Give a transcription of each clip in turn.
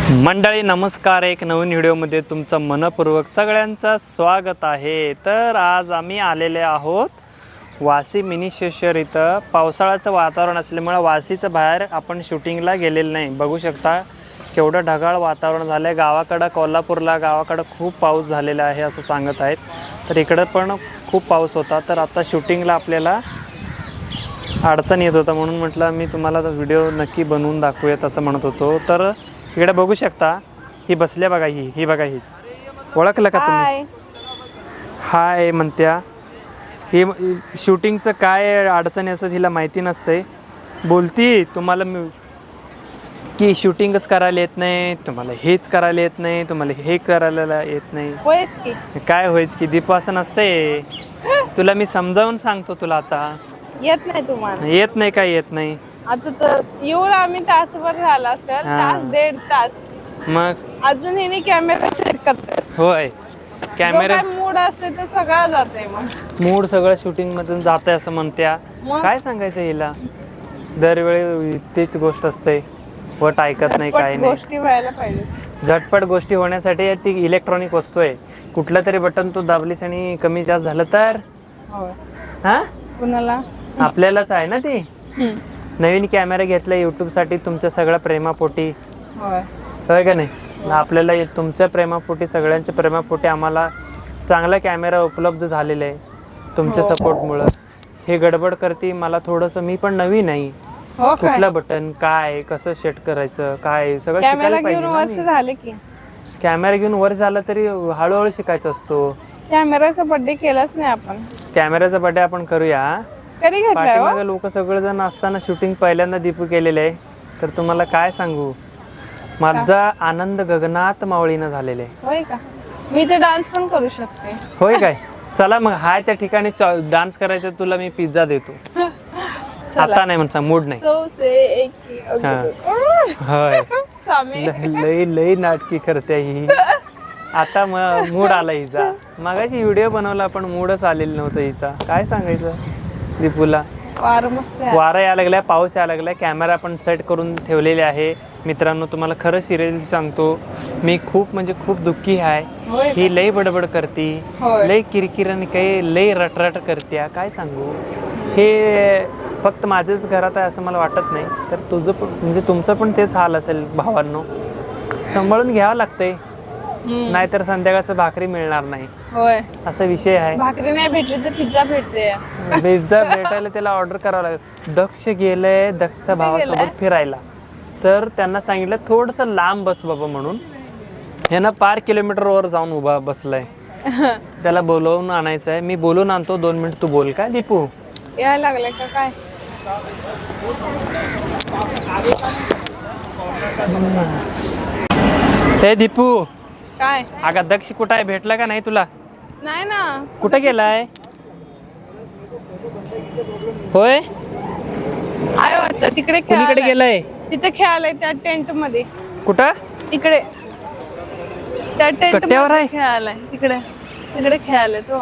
मंडळी नमस्कार, एक नवीन व्हिडिओमध्ये तुमचं मनपूर्वक सगळ्यांचं स्वागत आहे. तर आज आम्ही आलेले आहोत वाशी मिनी स्टेशर इथं. पावसाळ्याचं वातावरण असल्यामुळे वाशीचं बाहेर आपण शूटिंगला गेलेलं नाही. बघू शकता केवढं ढगाळ वातावरण झालं आहे. गावाकडं कोल्हापूरला गावाकडं खूप पाऊस झालेला आहे असं सांगत आहेत. तर इकडं पण खूप पाऊस होता. तर आता शूटिंगला आपल्याला अडचण येत होता म्हणून म्हटलं मी तुम्हाला व्हिडिओ नक्की बनवून दाखवूयात असं म्हणत होतो. तर इकडे बघू शकता ही बसल्या बघा, ही बघा, ही ओळखलं का तुम्ही? हाय म्हणत्या. ही शूटिंगचं काय अडचणी असतं हिला माहिती नसते. बोलती तुम्हाला की शूटिंगच करायला येत नाही, तुम्हाला हेच करायला येत नाही, तुम्हाला हे करायला येत नाही. काय व्हायच की दीपू असं नसते. तुला मी समजावून सांगतो. तुला आता येत नाही तुम्हाला? येत नाही. काय येत नाही? आता तर येऊन आम्ही तासभर झाला असेल, तास दीड तास. मग अजून हिने कॅमेरा सेट करते. होय, कॅमेरा मूड असते तो सगळा जाते. मग मूड सगळं शूटिंग मधून जाते असं म्हणत्या. काय सांगायचं हिला? दरवेळी तीच गोष्ट असते. वट ऐकत नाही, काय नाही. गोष्टी व्हायला पाहिजे. झटपट गोष्टी होण्यासाठी ती इलेक्ट्रॉनिक वस्तू आहे. कुठलं तरी बटन तू दाबलीस आणि कमी जास्त झालं तर हा कुणाला? आपल्यालाच आहे ना. ती नवीन कॅमेरा घेतला युट्यूब साठी तुमच्या सगळ्या प्रेमापोटी. होय का नाही? आपल्याला तुमच्या प्रेमापोटी, सगळ्यांच्या प्रेमापोटी आम्हाला चांगला कॅमेरा उपलब्ध झालेला आहे तुमच्या सपोर्टमुळं. हे गडबड करते मला थोडंसं. मी पण नवीन आहे. कुठलं बटन काय कसं सेट करायचं काय सगळं शिकायला पाहिजे. कॅमेरा घेऊन वर झालं तरी हळूहळू शिकायचं असतो. कॅमेराचा बर्थडे केलाच नाही आपण. कॅमेराचा बर्थडे आपण करूया. पाठीमागे लोक सगळेजण असताना शूटिंग पहिल्यांदा दीपू केलेलं आहे. तर तुम्हाला काय सांगू, माझा आनंद गगनात मावळीनं झालेला आहे. होय का? मी ते डान्स पण करू शकते. होय काय? चला मग हाय त्या ठिकाणी डान्स करायचं. तुला मी पिझ्झा देतो. आता नाही म्हणता, मूड नाही. होय, लई लई नाटकी करते ही. आता मूड आला हिचा. मागाची व्हिडिओ बनवला पण मूडच आलेला नव्हता हिचा. काय सांगायचं दीपूला? वारा यायला लागलाय, पाऊस यायला लागलाय. कॅमेरा पण सेट करून ठेवलेले आहे. मित्रांनो तुम्हाला खरं सिरियसली सांगतो, मी खूप म्हणजे खूप दुःखी आहे. ही लई बडबड करते, लई किरकिर आणि काही लई रटरट करते. काय सांगू, हे फक्त माझ्याच घरात आहे असं मला वाटत नाही. तर तुझं पण म्हणजे तुमचं पण तेच हाल असेल भावांनो. सांभाळून घ्यावं लागतंय, नाहीतर संध्याकाळचं भाकरी मिळणार नाही. होय, असा विषय आहे. भाकरी नाही भेटली तर पिझ्झा भेटते. पिझ्झा भेटायला त्याला ऑर्डर करावं लागेल. दक्ष गेलंय दक्षच्या भावासोबत फिरायला. तर त्यांना सांगितलं थोडंसं लांब बस बाबा म्हणून. ह्यानं 5 किलोमीटरवर जाऊन उभा बसलाय. त्याला बोलवून आणायचं आहे. मी बोलून आणतो, 2 मिनिट तू बोल. काय दीपू यायला लागले का काय? हे दीपू काय? अगं दक्ष कुठं आहे? भेटला का नाही तुला? नाही ना. कुठं गेलाय? होय, आहे वाटतं तिकडे. कुणीकडे गेलाय? तिथे खेळायला त्या टेंट मध्ये. कुठं? तिकडे त्या टेंट कट्ट्यावर आहे? खेळायला तिकडे. तिकडे खेळायला तो.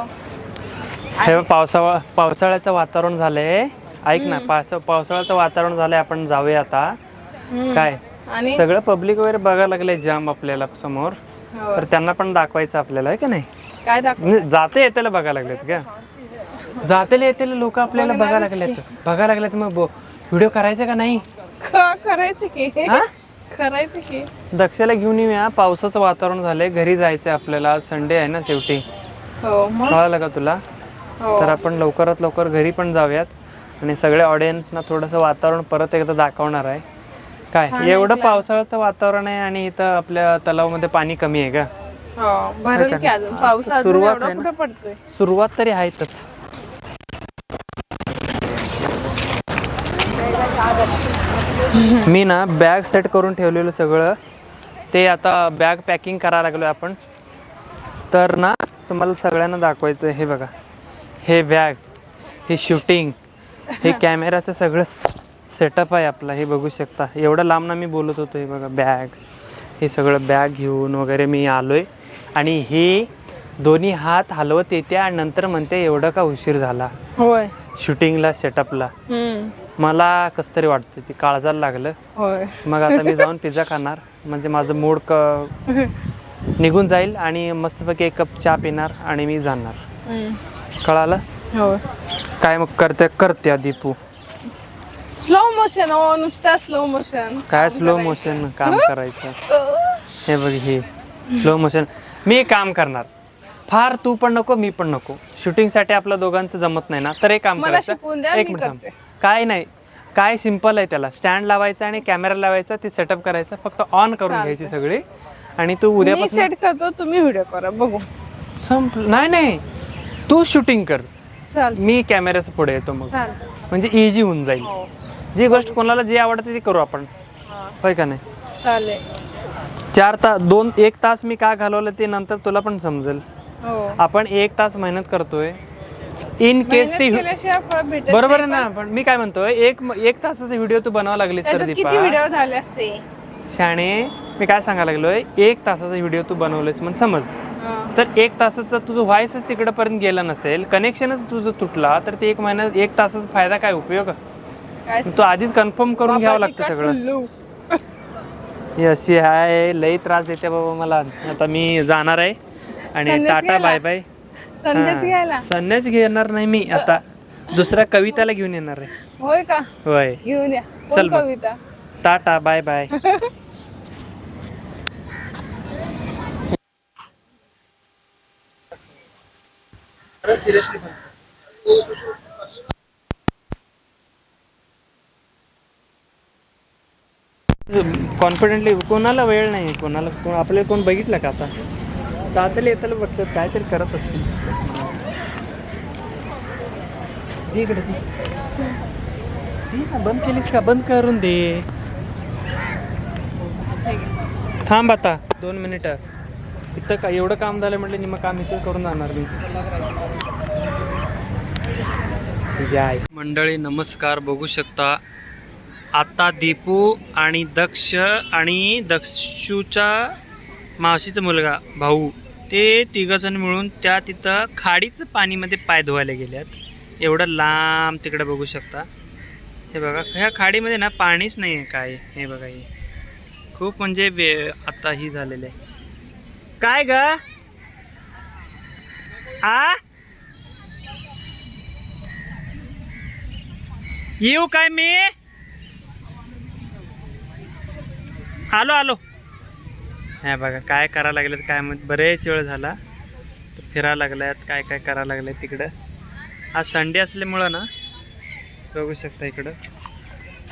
हे पावसाळ्याचं वातावरण झालंय. ऐक ना, पावसाळ्याचं वातावरण झालंय. आपण जाऊया आता. काय आणि सगळं पब्लिक वगैरे बघायला लागलंय जाम आपल्याला समोर. तर त्यांना पण दाखवायचं आपल्याला, आहे का नाही? काय दाखव? जाते येतेला बघायला लागलेत का? जातेला येतेला लोक आपल्याला बघायला लागलेत. मग व्हिडिओ करायचा का नाही? करायचं की. करायचं की. दक्षाला घेऊन येऊया. पावसाचं वातावरण झालंय, घरी जायचंय आपल्याला. आज संडे आहे ना शेवटी. कळालं का तुला? तर आपण लवकरात लवकर घरी पण जाऊयात आणि सगळ्या ऑडियन्सना थोडंसं वातावरण परत एकदा दाखवणार आहे. काय एवढं पावसाळ्याचं वातावरण आहे आणि इथं आपल्या तलावामध्ये पाणी कमी आहे का? सुरुवात आहे ना, सुरुवात तरी आहेतच. मी ना बॅग सेट करून ठेवलेलं सगळं. ते आता बॅग पॅकिंग करायला लागलो आपण. तर ना तुम्हाला सगळ्यांना दाखवायचं. हे बघा, हे बॅग, हे शूटिंग, हे कॅमेराचं सगळं सेटअप आहे आपला. हे बघू शकता. एवढं लांब ना मी बोलत होतो. हे बघा बॅग, हे सगळं बॅग घेऊन वगैरे मी आलोय. आणि हे दोन्ही हात हलवत येते आणि नंतर म्हणते एवढं का उशीर झाला होय शूटिंगला, सेटअपला. मला कसं तरी वाटतं, ती काळजाला लागलं. होय. मग आता मी जाऊन पिझ्झा खाणार, म्हणजे माझं मूड निघून जाईल आणि मस्तपैकी एक कप चहा पिणार आणि मी जाणार. कळालं? होय. काय मग करते दीपू? स्लो मोशन हो, नुसता स्लो मोशन. काय स्लो मोशन काम करायचं? हे बघ, हे स्लो मोशन. मी काम करणार, फार तू पण नको मी पण नको. शूटिंगसाठी आपलं दोघांचं जमत नाही ना, तर एक काम मला शिकवून द्या, एक मी मिनिट थांब. करते. काय नाही, काय सिंपल आहे. त्याला स्टँड लावायचा आणि कॅमेरा लावायचा, ते सेटअप करायचं, फक्त ऑन करून घ्यायची सगळी. आणि तू मी उद्यापासून सेट करतो, तुम्ही व्हिडिओ करा, बघू. संपलं. नाही, तू शूटिंग कर, चालतं. मी कॅमेऱ्याच्या पुढे येतो, मग चालतं. म्हणजे इझी होऊन जाईल. हो. जी गोष्ट कोणाला जी आवडते ती करू आपण, हा. होय का नाही? चालेल. 4 तास 1 तास मी का घालवलं ते नंतर तुला पण समजेल. हो. आपण 1 तास मेहनत करतोय, इन केस ती केल्याशिवाय फळ भेटत बरोबर आहे नाही, ना. पण मी काय म्हणतोय, एक तासाचा व्हिडिओ तू बनवावा लागलीस तर त्याच्यात दीपा, किती व्हिडिओ झाले असते. शाणे, मी काय सांगायला लागलोय, 1 तासाचा व्हिडिओ तू बनवलेस म्हणून समज, तर 1 तासाचा तुझं व्हॉइसच तिकडपर्यंत गेला नसेल, कनेक्शनच तुझं तुटला, तर ते 1 तासाचा फायदा काय, उपयोग? काय तू आधीच कन्फर्म करून घ्यावं लागतं सगळं. अशी आहे, लई त्रास देते बाबा मला. आता मी जाणार आहे आणि संन्यास टाटा घ्यायला? Bye bye. संदेश घ्यायला. संन्यास घेणार नाही मी आता, दुसऱ्या कविताला घेऊन येणार आहे. होय का? होय, घेऊन या. चल कोण मग. Kavita? Tata bye bye. Confidently, कोणाला वेळ नाही, आपल्याला कोण बघितलं का आता? तातले येताला बघतात, काहीतरी करत असतील. इकडे बंद केलीस का? बंद करून दे. थांब आता 2 मिनिटं. इथं का एवढं काम झालं म्हटलं, निम काम इथं करून जाणार मी. जय मंडळी, नमस्कार. बघू शकता आता दीपू आणि दक्ष आणि दक्षूचा मावशीचा मुलगा भाऊ, ते तिघजण मिळून त्या तिथं खाडीचं पाणीमध्ये पाय धुवायला गेल्यात. एवढं लांब तिकडे बघू शकता. हे बघा, ह्या खाडीमध्ये ना पाणीच नाही आहे काय. हे बघा, हे खूप म्हणजे आता ही झालेलं आहे. काय ग आ येऊ काय मी? आलो. हे बघा काय करायला लागलेत काय माहित. बरेच वेळ झाला फिरायला लागल्यात, काय करायला लागल्यात तिकडं. आज संडे असल्यामुळं ना, बघू शकता इकडं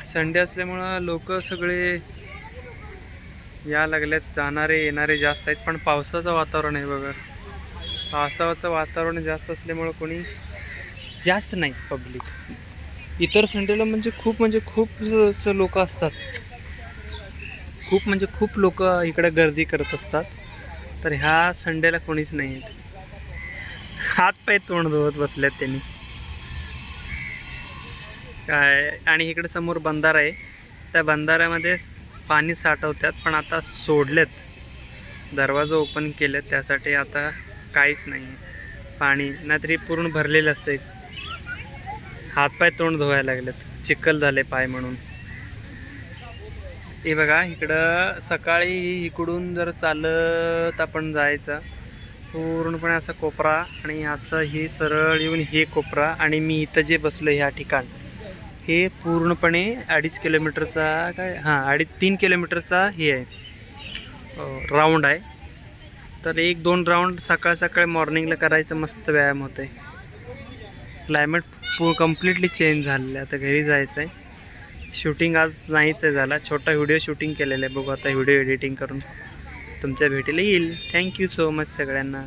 संडे असल्यामुळं लोक सगळे या लागल्यात. जाणारे येणारे जास्त आहेत, पण पावसाचं वातावरण आहे बघा. पावसाचं वातावरण जास्त असल्यामुळं कोणी जास्त नाही पब्लिक. इतर संडेला म्हणजे खूप लोक असतात. खूप लोक इकडे गर्दी करत असतात. तर ह्या संडेला कोणीच नाही आहेत. हात पाय तोंड धुवत बसल्यात त्यांनी काय. आणि इकडे समोर बंधारा आहे, त्या बंधाऱ्यामध्ये पाणी साठवतात, पण आता सोडलेत. दरवाजा ओपन केलेत, त्यासाठी आता काहीच नाही पाणी. नाहीतरी पूर्ण भरलेलं असते. हातपाय तोंड धुवायला लागलेत, चिखल झाले पाय म्हणून. हे बघा इकडं सकाळी इकडून जर चालत आपण जायचं, पूर्णपणे असा कोपरा आणि असं हे सरळ येऊन हे कोपरा. आणि मी इथं जे बसलो ह्या ठिकाण, हे पूर्णपणे 2.5 किलोमीटरचा काय 3 किलोमीटरचा हे आहे, राऊंड आहे. तर 1-2 राऊंड सकाळ मॉर्निंगला करायचं, मस्त व्यायाम होतं आहे. क्लायमेट कम्प्लिटली चेंज झालेलं आहे. आता घरी जायचं आहे. शूटिंग आज नाहीच आहे झाला, छोटा व्हिडिओ शूटिंग केलेलं आहे. बघू आता व्हिडिओ एडिटिंग करून तुमच्या भेटीला येईल. थँक्यू सो मच सगळ्यांना.